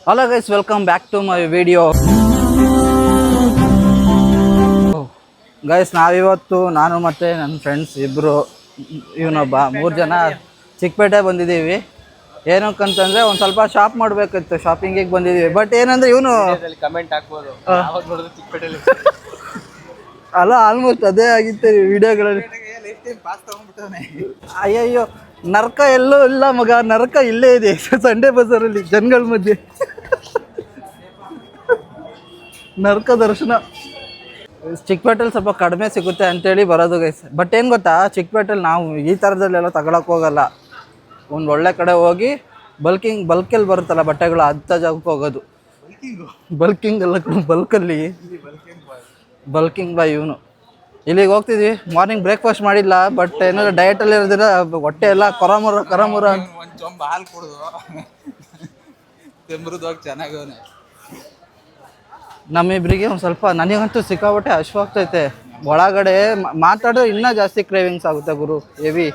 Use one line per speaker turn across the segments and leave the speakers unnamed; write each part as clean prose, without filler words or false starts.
Hello guys, welcome back to my video. Guys, ನಾವಿವತ್ತು ನಾನು ಮತ್ತು ನನ್ನ ಫ್ರೆಂಡ್ಸ್ ಇಬ್ಬರು, ಇವನೊಬ್ಬ, 3 ಜನ ಚಿಕ್ಕಪೇಟೆ ಬಂದಿದ್ದೀವಿ. ಏನಕ್ಕಂತಂದರೆ ಒಂದು ಸ್ವಲ್ಪ ಶಾಪ್ ಮಾಡಬೇಕಿತ್ತು, ಶಾಪಿಂಗಿಗೆ ಬಂದಿದ್ದೀವಿ. ಬಟ್ ಏನಂದರೆ ಇವನು
ಕಮೆಂಟ್ ಹಾಕ್ಬೋದು ಚಿಕ್ಕಪೇಟೆಯಲ್ಲಿ
ಅಲ್ಲ, ಆಲ್ಮೋಸ್ಟ್ ಅದೇ ಆಗಿತ್ತು ವಿಡಿಯೋಗಳಲ್ಲಿ. ಅಯ್ಯಯ್ಯೋ, ನರಕ ಎಲ್ಲೂ ಇಲ್ಲ ಮಗ, ನರಕ ಇಲ್ಲೇ ಇದೆ ಸಂಡೇ ಬಜಾರಲ್ಲಿ ಜನಗಳ ಮಧ್ಯೆ. ನರಕ ದರ್ಶನ. ಚಿಕ್ಕಪೇಟೆಲಿ ಸ್ವಲ್ಪ ಕಡಿಮೆ ಸಿಗುತ್ತೆ ಅಂತೇಳಿ ಬರೋದು ಗೈಸ್. ಬಟ್ ಏನು ಗೊತ್ತಾ, ಚಿಕ್ಕಪೇಟೆಲಿ ನಾವು ಈ ಥರದಲ್ಲೆಲ್ಲ ತಗೊಳಕ್ಕೆ ಹೋಗಲ್ಲ. ಒಂದು ಒಳ್ಳೆ ಕಡೆ ಹೋಗಿ ಬಲ್ಕಲ್ಲಿ ಬರುತ್ತಲ್ಲ ಬಟ್ಟೆಗಳು, ಅಂಥ ಜಾಗಕ್ಕೆ ಹೋಗೋದು. ಬಲ್ಕಿಂಗ್ ಅಲ್ಲ, ಬಲ್ಕಲ್ಲಿ ಬಲ್ಕಿಂಗ್ ಬೈ ಇವನು. ಇಲ್ಲಿಗೆ ಹೋಗ್ತಿದ್ವಿ. ಮಾರ್ನಿಂಗ್ ಬ್ರೇಕ್ಫಾಸ್ಟ್ ಮಾಡಿಲ್ಲ, ಬಟ್ ಏನಾದ್ರು ಡಯಟಲ್ಲಿ ಇರೋದಿಲ್ಲ, ಹೊಟ್ಟೆ ಎಲ್ಲ ಕರಮುರ ಅಂತ.
ಒಂದು ಚೊಂಬ ಹಾಲು ಕುಡಿದು ತೆಂಬ್ರದೋಗಿ ಚೆನ್ನಾಗವನೆ.
ನಮ್ಮಿಬ್ಬರಿಗೆ ಒಂದು ಸ್ವಲ್ಪ, ನನಗಂತೂ ಸಿಕ್ಕಾಪಟ್ಟೆ ಹಶ್ವಾಗ್ತೈತೆ. ಒಳಗಡೆ ಮಾತಾಡೋ ಇನ್ನೂ ಜಾಸ್ತಿ ಕ್ರೇವಿಂಗ್ಸ್ ಆಗುತ್ತೆ ಗುರು, ಹೆವಿ.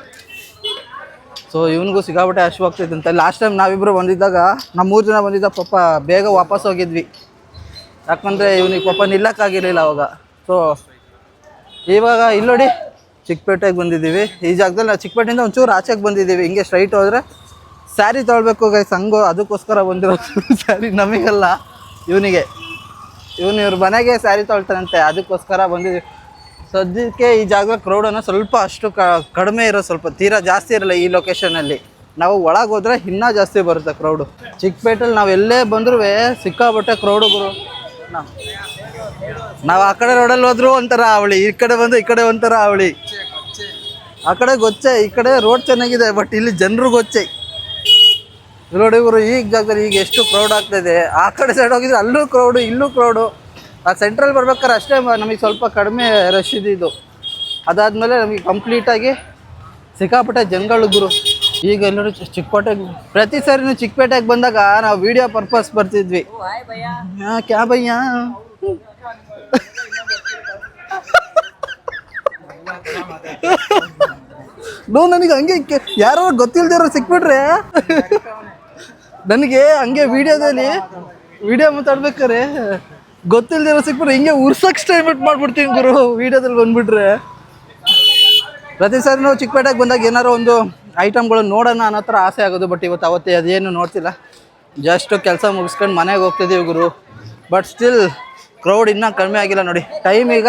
ಸೊ ಇವನಿಗೂ ಸಿಕ್ಕಾಪಟ್ಟೆ ಹಶ್ವಾಗ್ತೈತೆ ಅಂತ. ಲಾಸ್ಟ್ ಟೈಮ್ ನಾವಿಬ್ಬರು ಬಂದಿದ್ದಾಗ, ನಮ್ಮ 3 ಜನ ಬಂದಿದ್ದಾಗ ಪಾಪ ಬೇಗ ವಾಪಸ್ ಹೋಗಿದ್ವಿ. ಯಾಕಂದರೆ ಇವನಿಗೆ ಪಾಪ ನಿಲ್ಲಕ್ಕಾಗಿರಲಿಲ್ಲ ಅವಾಗ. ಸೊ ಇವಾಗ ಇಲ್ಲಿ ನೋಡಿ, ಚಿಕ್ಕಪೇಟೆಗೆ ಬಂದಿದ್ದೀವಿ. ಈ ಜಾಗದಲ್ಲಿ ನಾವು ಚಿಕ್ಕಪೇಟೆಯಿಂದ ಒಂಚೂರು ಆಚೆಗೆ ಬಂದಿದ್ದೀವಿ. ಹಿಂಗೆ ಸ್ಟ್ರೈಟ್ ಹೋದರೆ ಸ್ಯಾರಿ ತೊಗೊಳ್ಬೇಕು ಗೈಸ್, ಹಂಗೋ ಅದಕ್ಕೋಸ್ಕರ ಬಂದಿರೋದು. ಸ್ಯಾರಿ ನಮಗಲ್ಲ, ಇವನಿಗೆ. ಇವ್ರ ಮನೆಗೆ ಸ್ಯಾರಿ ತೊಳ್ತಾನಂತೆ, ಅದಕ್ಕೋಸ್ಕರ ಬಂದಿದ್ದೀವಿ. ಸದ್ಯಕ್ಕೆ ಈ ಜಾಗ ಕ್ರೌಡನ್ನು ಸ್ವಲ್ಪ ಅಷ್ಟು ಕಡಿಮೆ ಇರೋ, ಸ್ವಲ್ಪ ತೀರಾ ಜಾಸ್ತಿ ಇರಲ್ಲ ಈ ಲೊಕೇಶನಲ್ಲಿ. ನಾವು ಒಳಗೆ ಹೋದರೆ ಇನ್ನೂ ಜಾಸ್ತಿ ಬರುತ್ತೆ ಕ್ರೌಡು. ಚಿಕ್ಕಪೇಟೆಲಿ ನಾವು ಎಲ್ಲೇ ಬಂದರೂ ಸಿಕ್ಕಾಬಟ್ಟೆ ಕ್ರೌಡು ಗುರು. ನಾವು ಆ ಕಡೆ ರೋಡಲ್ಲಿ ಹೋದ್ರು ಒಂಥರ ಅವಳಿ, ಈ ಕಡೆ ಬಂದು ಈ ಕಡೆ ಒಂಥರ ಅವಳಿ. ಆ ಕಡೆ ಗೊಚ್ಚೆ, ಈ ಕಡೆ ರೋಡ್ ಚೆನ್ನಾಗಿದೆ, ಬಟ್ ಇಲ್ಲಿ ಜನರು ಗೊಚ್ಚೆ. ನೋಡಿ ಇವರು ಈಗ ಜಾಗದಲ್ಲಿ ಈಗ ಎಷ್ಟು ಕ್ರೌಡ್ ಆಗ್ತಾಯಿದೆ. ಆ ಕಡೆ ಸೈಡ್ ಹೋಗಿದ್ರೆ ಅಲ್ಲೂ ಕ್ರೌಡು, ಇಲ್ಲೂ ಕ್ರೌಡು. ಆ ಸೆಂಟ್ರಲ್ ಬರ್ಬೇಕಾದ್ರೆ ಅಷ್ಟೇ ನಮಗೆ ಸ್ವಲ್ಪ ಕಡಿಮೆ ರಶ್ ಇದ್ದಿದ್ದು. ಅದಾದಮೇಲೆ ನಮಗೆ ಕಂಪ್ಲೀಟಾಗಿ ಸಿಕ್ಕಾಪಟ್ಟೆ ಜನಗಳು ಗುರು. ಈಗ ಎಲ್ಲರೂ ಚಿಕ್ಕಪೇಟೆಗೆ, ಪ್ರತಿ ಸಾರಿನೂ ಚಿಕ್ಕಪೇಟೆಗೆ ಬಂದಾಗ ನಾವು ವಿಡಿಯೋ ಪರ್ಪಸ್ ಬರ್ತಿದ್ವಿ. ಕ್ಯಾ ಭಯ್ಯ ನೋ, ನನಗೆ ಹಂಗೆ ಯಾರೋ ಗೊತ್ತಿಲ್ದಿರೋ ಸಿಕ್ಬಿಟ್ರೆ ನನಗೆ ಹಂಗೆ ವಿಡಿಯೋ ಮಾತಾಡ್ಬೇಕಾರೆ ಗೊತ್ತಿಲ್ದಿರೋ ಸಿಕ್ಬಿಟ್ರೆ ಹಿಂಗೆ ಉರ್ಸಕ್ಕೆ ಸ್ಟೈಮೆಂಟ್ ಮಾಡ್ಬಿಡ್ತೀನಿ ಗುರು, ವಿಡಿಯೋದಲ್ಲಿ ಬಂದ್ಬಿಟ್ರೆ. ಪ್ರತಿ ಸಾರಿ ನಾವು ಚಿಕ್ಕಪೇಟೆಗೆ ಬಂದಾಗ ಏನಾರು ಒಂದು ಐಟಮ್ಗಳು ನೋಡೋಣ ಅನ್ನೋ ಥರ ಆಸೆ ಆಗೋದು. ಬಟ್ ಅವತ್ತೇ ಅದೇನು ನೋಡ್ತಿಲ್ಲ, ಜಸ್ಟ್ ಕೆಲಸ ಮುಗಿಸ್ಕೊಂಡು ಮನೆಗೆ ಹೋಗ್ತಿದ್ದೀವಿ ಗುರು. ಬಟ್ ಸ್ಟಿಲ್ ಕ್ರೌಡ್ ಇನ್ನೂ ಕಡಿಮೆ ಆಗಿಲ್ಲ ನೋಡಿ. ಟೈಮ್ ಈಗ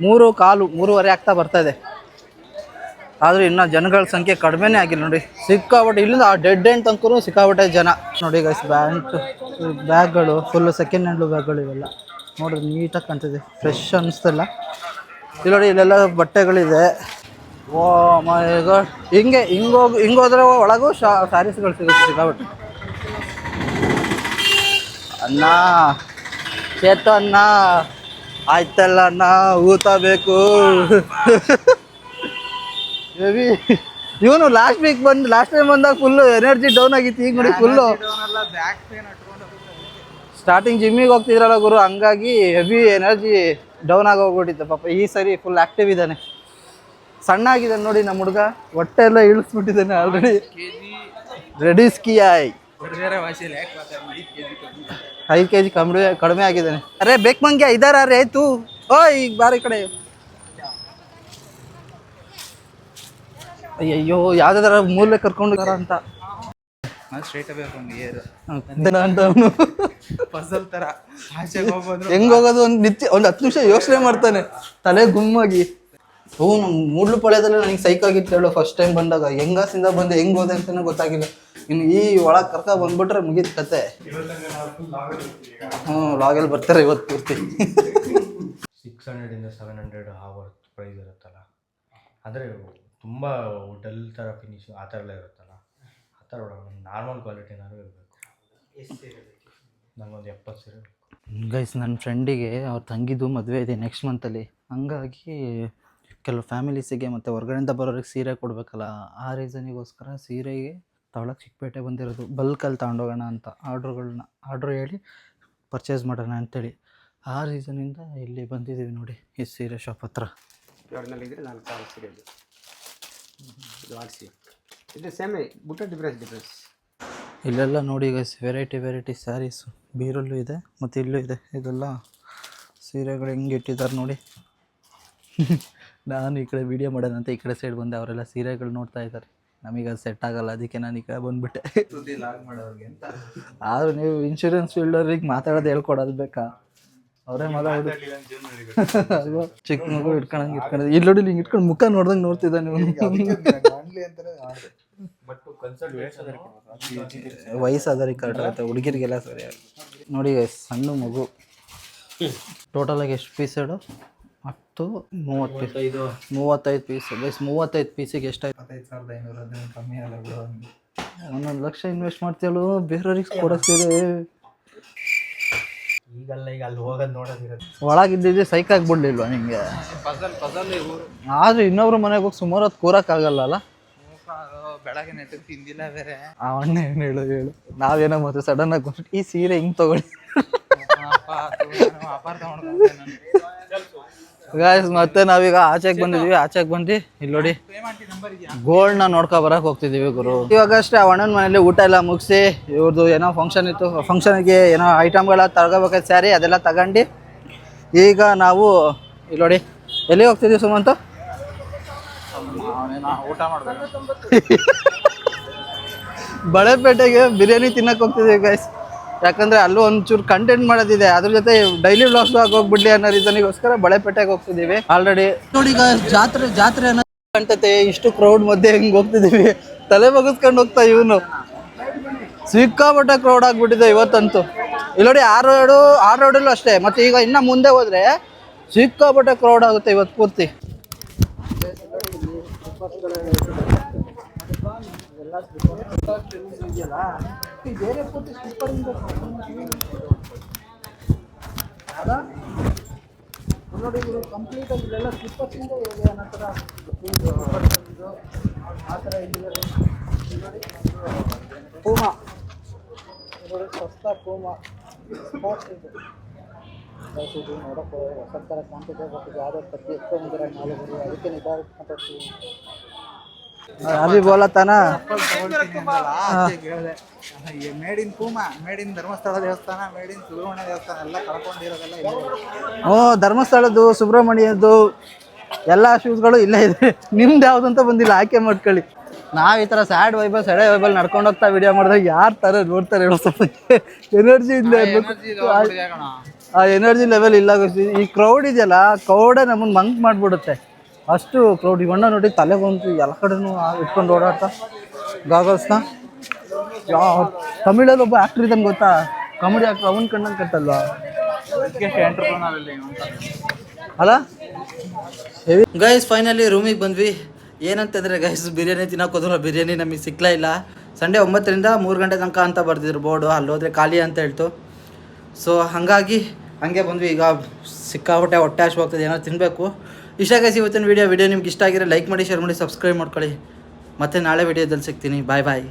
3:15, 3:30 ಆಗ್ತಾ ಬರ್ತಾಯಿದೆ. ಆದರೂ ಇನ್ನೂ ಜನಗಳ ಸಂಖ್ಯೆ ಕಡಿಮೆನೇ ಆಗಿಲ್ಲ ನೋಡಿ. ಸಿಕ್ಕಾಬಟ್ಟೆ ಇಲ್ಲಿಂದ ಆ ಡೆಡ್ ಎಂಡ್ ತನಕ ಸಿಕ್ಕಾಬಟ್ಟೆ ಜನ ನೋಡಿ ಗೈಸ್. ಬ್ಯಾಗ್ಗಳು ಫುಲ್ಲು ಸೆಕೆಂಡ್ ಹ್ಯಾಂಡ್ಲು ಬ್ಯಾಗ್ಗಳು ಇವೆಲ್ಲ ನೋಡಿದ್ರೆ ನೀಟಾಗಿ ಕಾಣ್ತಿದೆ, ಫ್ರೆಶ್ ಅನ್ನಿಸ್ತಿಲ್ಲ. ಇಲ್ಲಿ ನೋಡಿ, ಇಲ್ಲೆಲ್ಲ ಬಟ್ಟೆಗಳಿದೆ. ಓ ಮೈ ಗಾಡ್, ಹಿಂಗೋದ್ರೆ ಒಳಗೂ ಸ್ಯಾರೀಸ್ಗಳು ಸಿಗುತ್ತೆ ಸಿಕ್ಕಾಬಟ್ಟೆ. ಅಣ್ಣ ಚೇತನ್ನ ಆಯ್ತಲ್ಲ ಅಣ್ಣ, ಊಟ ಬೇಕು. ಇವನು ಲಾಸ್ಟ್ ಟೈಮ್ ಬಂದಾಗ ಫುಲ್ಲು ಎನರ್ಜಿ ಡೌನ್ ಆಗಿತ್ತು. ಈಗ ನೋಡಿ ಫುಲ್ಲು ಸ್ಟಾರ್ಟಿಂಗ್ ಜಿಮ್ಮಿಗೆ ಹೋಗ್ತಿದ್ರಲ್ಲ ಗುರು, ಹಂಗಾಗಿ ಹೆವಿ ಎನರ್ಜಿ ಡೌನ್ ಆಗಿ ಹೋಗ್ಬಿಟ್ಟಿತ್ತು ಪಾಪ. ಈ ಸರಿ ಫುಲ್ ಆ್ಯಕ್ಟಿವ್ ಇದ್ದಾನೆ, ಸಣ್ಣ ಆಗಿದ್ದಾನೆ ನೋಡಿ ನಮ್ಮ ಹುಡುಗ. ಹೊಟ್ಟೆ ಎಲ್ಲ ಇಳಿಸ್ಬಿಟ್ಟಿದ್ದಾನೆ ಆಲ್ರೆಡಿ. ರೆಡಿ ಸ್ಕಿಯಾಯ್ 5 kg ಕಡಿಮೆ ಆಗಿದ್ದಾನೆ. ಅರೆ ಬೇಕು ಮಂಗ್ಯ ಇದ್ದಾರ ರೇ ತೂ, ಈಗ ಬಾರಿ ಕಡೆ. ಅಯ್ಯಯ್ಯೋ, ಯಾವುದಾದ್ರ ಮೂಲೆ ಕರ್ಕೊಂಡು ಅಂತ ಹೆಂಗ್ ಹೋಗೋದು ಒಂದು 10 ನಿಮಿಷ ಯೋಚನೆ ಮಾಡ್ತಾನೆ, ತಲೆ ಗುಮ್ಮಾಗಿ. ನಮ್ಮ ಮೂಡ್ಲುಪಾಳ್ಯದಲ್ಲಿ ನನಗೆ ಸೈಕ್ ಆಗಿತ್ತು ಹೇಳು. ಫಸ್ಟ್ ಟೈಮ್ ಬಂದಾಗ ಹೆಂಗಾಸಿಂದ ಬಂದೆ, ಹೆಂಗ್ ಹೋದೆ ಅಂತಲೇ ಗೊತ್ತಾಗಿಲ್ಲ. ಇನ್ನು ಈ ಒಳಗೆ ಕರ್ಕ ಬಂದ್ಬಿಟ್ರೆ ಮುಗಿದ ಕತೆ. ಲಾಗಲ್ಲಿ ಬರ್ತಾರೆ ಇವತ್ತು ಪೂರ್ತಿ.
600 ಇಂದ 700 ಅವರ್ ಪ್ರೈಸ್ ಇರುತ್ತಲ್ಲ, ಅಂದರೆ ತುಂಬ ಡಲ್ ಥರ ಫಿನಿಶು ಆ ಥರ ಎಲ್ಲ ಇರುತ್ತಲ್ಲ, ಆ ಥರ ನಾರ್ಮಲ್ ಕ್ವಾಲಿಟಿನಾರು ಇರಬೇಕು. ನನಗೊಂದು 70 ಸೀರೆ
ಗೈಸ್. ನನ್ನ ಫ್ರೆಂಡಿಗೆ ಅವ್ರ ತಂಗಿದ್ದು ಮದುವೆ ಇದೆ ನೆಕ್ಸ್ಟ್ ಮಂತಲ್ಲಿ. ಹಂಗಾಗಿ ಕೆಲವು ಫ್ಯಾಮಿಲೀಸಿಗೆ ಮತ್ತು ಹೊರಗಡೆಯಿಂದ ಬರೋರಿಗೆ ಸೀರೆ ಕೊಡಬೇಕಲ್ಲ, ಆ ರೀಸನಿಗೋಸ್ಕರ ಸೀರೆಗೆ ತಗೊಳಕ್ಕೆ ಚಿಕ್ಕಪೇಟೆ ಬಂದಿರೋದು. ಬಲ್ಕಲ್ಲಿ ತಗೊಂಡೋಗೋಣ ಅಂತ ಆರ್ಡ್ರ್ ಹೇಳಿ ಪರ್ಚೇಸ್ ಮಾಡೋಣ ಅಂತೇಳಿ. ಆ ರೀಸನಿಂದ ಇಲ್ಲಿ ಬಂದಿದ್ದೀವಿ ನೋಡಿ, ಈ ಸೀರೆ ಶಾಪ್ ಹತ್ರ.
ಇದ್ರೆ 4 ಸೀರೆ ಇದು ಆಡಿಸಿ ಇದು ಸೇಮೇ ಬುಟ್ಟ ಡಿಫ್ರೆನ್ಸ್.
ಇಲ್ಲೆಲ್ಲ ನೋಡಿ ಗೈಸ್ ವೆರೈಟಿ ಸ್ಯಾರೀಸು ಬೀರಲ್ಲೂ ಇದೆ ಮತ್ತು ಇಲ್ಲೂ ಇದೆ. ಇದೆಲ್ಲ ಸೀರೆಗಳು ಹೆಂಗೆ ಇಟ್ಟಿದ್ದಾರೆ ನೋಡಿ. ನಾನು ಈ ಕಡೆ ವೀಡಿಯೋ ಮಾಡೋದಂತ ಈ ಕಡೆ ಸೈಡ್ ಬಂದೆ, ಅವರೆಲ್ಲ ಸೀರೆಗಳು ನೋಡ್ತಾ ಇದ್ದಾರೆ. ನಮಗೆ ಅದು ಸೆಟ್ ಆಗಲ್ಲ, ಅದಕ್ಕೆ ನಾನು ಈ ಕಡೆ ಬಂದುಬಿಟ್ಟೆ. ಆದರೂ ನೀವು ಇನ್ಶೂರೆನ್ಸ್ ಫೀಲ್ಡವ್ರಿಗೆ ಮಾತಾಡೋದು ಹೇಳ್ಕೊಡೋದು ಬೇಕಾ? ಅವರೇ ಮಾತಾಡೋದು. ಚಿಕ್ಕ ಮಗು ಇಟ್ಕೊಂಡು ಇಲ್ಲಿ ನೋಡಿ ಹಿಂಗೆ ಇಟ್ಕೊಂಡು ಮುಖ ನೋಡ್ದಂಗೆ ನೋಡ್ತಿದ್ದ ನೀವು. ವಯಸ್ಸಾದವ್ರಿಗೆ ಕರೆಕ್ಟ್ ಆಗುತ್ತೆ, ಹುಡುಗಿರಿಗೆಲ್ಲ ಸರಿ ಆಗುತ್ತೆ ನೋಡಿ. ಸಣ್ಣ ಮಗು ಟೋಟಲಾಗಿ ಎಷ್ಟು ಪೀಸ್ ಹೇಳು? 10 30 35 ಪೀಸ್. ಬೈಸ್ 35 ಪೀಸಿಗೆ ಎಷ್ಟಾಯ್ತು? 25,500. ಕಮ್ಮಿ ಅಲ್ಲ ಬಿಡು. 1 ಲಕ್ಷ ಇನ್ವೆಸ್ಟ್ ಮಾಡ್ತೀಯಲ್ಲ ಬೇರೆಯವ್ರಿಗೆ ಕೊಡಿಸ್ತೀರಿ.
ಈಗಲ್ಲ, ಈಗ ಅಲ್ಲಿ ಹೋಗೋದು ನೋಡೋದಿರೋದು.
ಒಳಗಿದ್ದಿದ್ದೆ ಸೈಕ್ ಆಗ್ಬಿಡ್ಲಿಲ್ವಾ ನಿಮಗೆ? ಆದ್ರೆ ಇನ್ನೊಬ್ರು ಮನೆಗೆ ಹೋಗಿ ಸುಮಾರು ಹೊತ್ತು ಕೂರಕ್ಕಾಗಲ್ಲ.
ಬೆಳಗ್ಗೆ ನೆಟ್ಟಗೆ ತಿಂದಿಲ್ಲ ಬೇರೆ.
ಆ ಅಣ್ಣ ಏನು ಹೇಳು ನಾವೇನೋ ಮತ್ತೆ ಸಡನ್ ಆಗಿ ಈ ಸೀರೆ ಹಿಂಗೆ ತಗೊಳ್ಳಿ ಗಾಯ್ಸ್. ಮತ್ತೆ ನಾವೀಗ ಆಚೆಗೆ ಬಂದಿದ್ದೀವಿ. ಆಚೆಗೆ ಬಂದು ಇಲ್ಲಿ ನೋಡಿ ಗೋಲ್ಡ್ನ ನೋಡ್ಕೊ ಬರಕ್ಕೆ ಹೋಗ್ತಿದ್ದೀವಿ ಗುರು. ಇವಾಗಷ್ಟೇ ಆ ಅಣ್ಣನ ಮನೇಲಿ ಊಟ ಎಲ್ಲ ಮುಗಿಸಿ ಇವ್ರದ್ದು ಏನೋ ಫಂಕ್ಷನ್ ಇತ್ತು, ಫಂಕ್ಷನ್ಗೆ ಏನೋ ಐಟಮ್ಗಳ ತಗೋಬೇಕಾಯ್ತು ಸ್ಯಾರಿ ಅದೆಲ್ಲ ತಗೊಂಡು ಈಗ ನಾವು ಇಲ್ಲಿ ನೋಡಿ ಎಲ್ಲಿ ಹೋಗ್ತಿದ್ದೀವಿ ಸುಮಂತು?
ಊಟ ಮಾಡ್ಬೇಕು.
ಬಳೆಪೇಟೆಗೆ ಬಿರಿಯಾನಿ ತಿನ್ನಕ್ಕೆ ಹೋಗ್ತಿದ್ದೀವಿ ಗೈಸ್. ಯಾಕಂದರೆ ಅಲ್ಲೂ ಒಂಚೂರು ಕಂಟೆಂಟ್ ಮಾಡೋದಿದೆ, ಅದ್ರ ಜೊತೆ ಡೈಲಿ ವ್ಲಾಗ್ಸ್ ಹೋಗ್ಬಿಡ್ಲಿ ಅನ್ನೋ ರೀಸನಿಗೋಸ್ಕರ ಬಳೆಪೇಟೆಗೆ ಹೋಗ್ತಿದ್ದೀವಿ ಆಲ್ರೆಡಿ. ನೋಡಿ ಈಗ ಜಾತ್ರೆ ಅನ್ನೋ ಕಾಣ್ತತೆ. ಇಷ್ಟು ಕ್ರೌಡ್ ಮಧ್ಯೆ ಹಿಂಗೆ ಹೋಗ್ತಿದ್ದೀವಿ, ತಲೆ ಬಗ್ಗಿಸ್ಕೊಂಡು ಹೋಗ್ತಾ ಇವನು. ಸಿಕ್ಕಾಪಟ್ಟೆ ಕ್ರೌಡ್ ಆಗಿಬಿಟ್ಟಿದೆ ಇವತ್ತಂತೂ. ಇಲ್ಲಿ ನೋಡಿ ಆ ರೋಡಲ್ಲೂ ಅಷ್ಟೇ. ಮತ್ತು ಈಗ ಇನ್ನು ಮುಂದೆ ಹೋದರೆ ಸಿಕ್ಕಾಪಟ್ಟೆ ಕ್ರೌಡ್ ಆಗುತ್ತೆ ಇವತ್ತು ಪೂರ್ತಿ. ನೋಡಿ ಕಂಪ್ಲೀಟ್ ಆಗಿ ಇಲ್ಲೆಲ್ಲ ಸ್ಲಿಪ್ಪರ್ಸಿಂದ ಇದೆ ಅನ್ನೋ ಥರ ಆ ಥರ ಇದ್ದಾರೆ. ಪೂಮಾ ನೋಡಿ, ಸಸ್ತಾ ಪೂಮಾ ಸ್ಪೋರ್ಟ್ಸ್ ಇದೆ. ಇದು ನೋಡೋಕ್ಕೆ ಹೊಸ ಥರ ಕಾಣ್ತಿದೆ. ಬಟ್ ಯಾವುದೋ ತಪ್ಪಿ ಎತ್ಕೊಂಡಿದ್ದಾರೆ ನಾಲ್ಕು, ಅದಕ್ಕೆ ನಿಧಾನ ಮಾತಾಡ್ತೀವಿ. ಅಭಿ ಬೋಲತ್ತಾನ
made in Puma, made in Dharmasthala ದೇವಸ್ಥಾನ, ಮೇಡ್ ಇನ್ ಸುಬ್ರಹ್ಮಣ್ಯ ದೇವಸ್ಥಾನ ಎಲ್ಲ ಕಳ್ಕೊಂಡಿರೋದೆಲ್ಲ.
ಧರ್ಮಸ್ಥಳದ್ದು ಸುಬ್ರಹ್ಮಣ್ಯದ್ದು ಎಲ್ಲ ಶೂಸ್ಗಳು ಇಲ್ಲೇ ಇದೆ. ನಿಮ್ದು ಯಾವುದಂತ ಬಂದಿಲ್ಲ, ಆಯ್ಕೆ ಮಾಡ್ಕೊಳ್ಳಿ. ನಾವು ಈ ಥರ ಸ್ಯಾಡ್ ವೈಬಲ್ ನಡ್ಕೊಂಡು ಹೋಗ್ತಾ ವಿಡಿಯೋ ಮಾಡಿದಾಗ ಯಾರು ಥರ ನೋಡ್ತಾರೆ ಹೇಳೋ. ಸ್ವಲ್ಪ ಎನರ್ಜಿ ಇಲ್ಲ, ಆ ಎನರ್ಜಿ ಲೆವೆಲ್ ಇಲ್ಲ. ಈ ಕ್ರೌಡ್ ಇದೆಯಲ್ಲ, ಕ್ರೌಡೇ ನಮ್ಮನ್ನು ಮಂಕ್ ಮಾಡಿಬಿಡುತ್ತೆ ಅಷ್ಟು ಕ್ರೌಡ್. ಇವಣ್ಣ ನೋಡಿ ತಲೆಗೊಂತು ಎಲ್ಲ ಕಡೆನೂ ಇಟ್ಕೊಂಡು ಓಡಾಡ್ತಾ ಗಾಗಲ್ಸ್ನ. ತಮಿಳಲ್ಲಿ ಒಬ್ಬ ಆ್ಯಕ್ಟ್ರ್ ಇದ್ದಾನೆ ಗೊತ್ತಾ, ಕಾಮಿಡಿ ಆ್ಯಕ್ಟ್ರ್, ಅವನ ಕಣ್ಣಂಗೆ ಕಟ್ಟಲ್ವಾ ಅಲ್ಲ? ಗೈಸ್ ಫೈನಲಿ ರೂಮಿಗೆ ಬಂದ್ವಿ. ಏನಂತಂದರೆ ಗೈಸ್ ಬಿರಿಯಾನಿ ತಿನ್ನೋಕೆ ಹೋದ್ರು, ಬಿರಿಯಾನಿ ನಮಗೆ ಸಿಕ್ಕಲೇ ಇಲ್ಲ. ಸಂಡೇ 9ರಿಂದ 3 ಗಂಟೆ ತನಕ ಅಂತ ಬರ್ತಿದ್ರು ಬೋರ್ಡು, ಅಲ್ಲಿ ಹೋದರೆ ಖಾಲಿ ಅಂತ ಹೇಳ್ತು. ಸೊ ಹಾಗಾಗಿ ಹಂಗೆ ಬಂದ್ವಿ. ಈಗ ಸಿಕ್ಕಾಪಟ್ಟೆ ಹೊಟ್ಟೆ ಹಸಿವಾಗ್ತದೆ, ಏನೋ ತಿನ್ನಬೇಕು. ಇಷ್ಟ ಗೈಸ್ ಇವತ್ತಿನ ವಿಡಿಯೋ ನಿಮ್ಗೆ ಇಷ್ಟ ಆಗಿರೋ ಲೈಕ್ ಮಾಡಿ, ಶೇರ್ ಮಾಡಿ, ಸಬ್ಸ್ಕ್ರೈಬ್ ಮಾಡ್ಕೊಳ್ಳಿ. ಮತ್ತೆ ನಾಳೆ ವಿಡಿಯೋದಲ್ಲಿ ಸಿಗ್ತೀನಿ. ಬಾಯ್ ಬಾಯ್.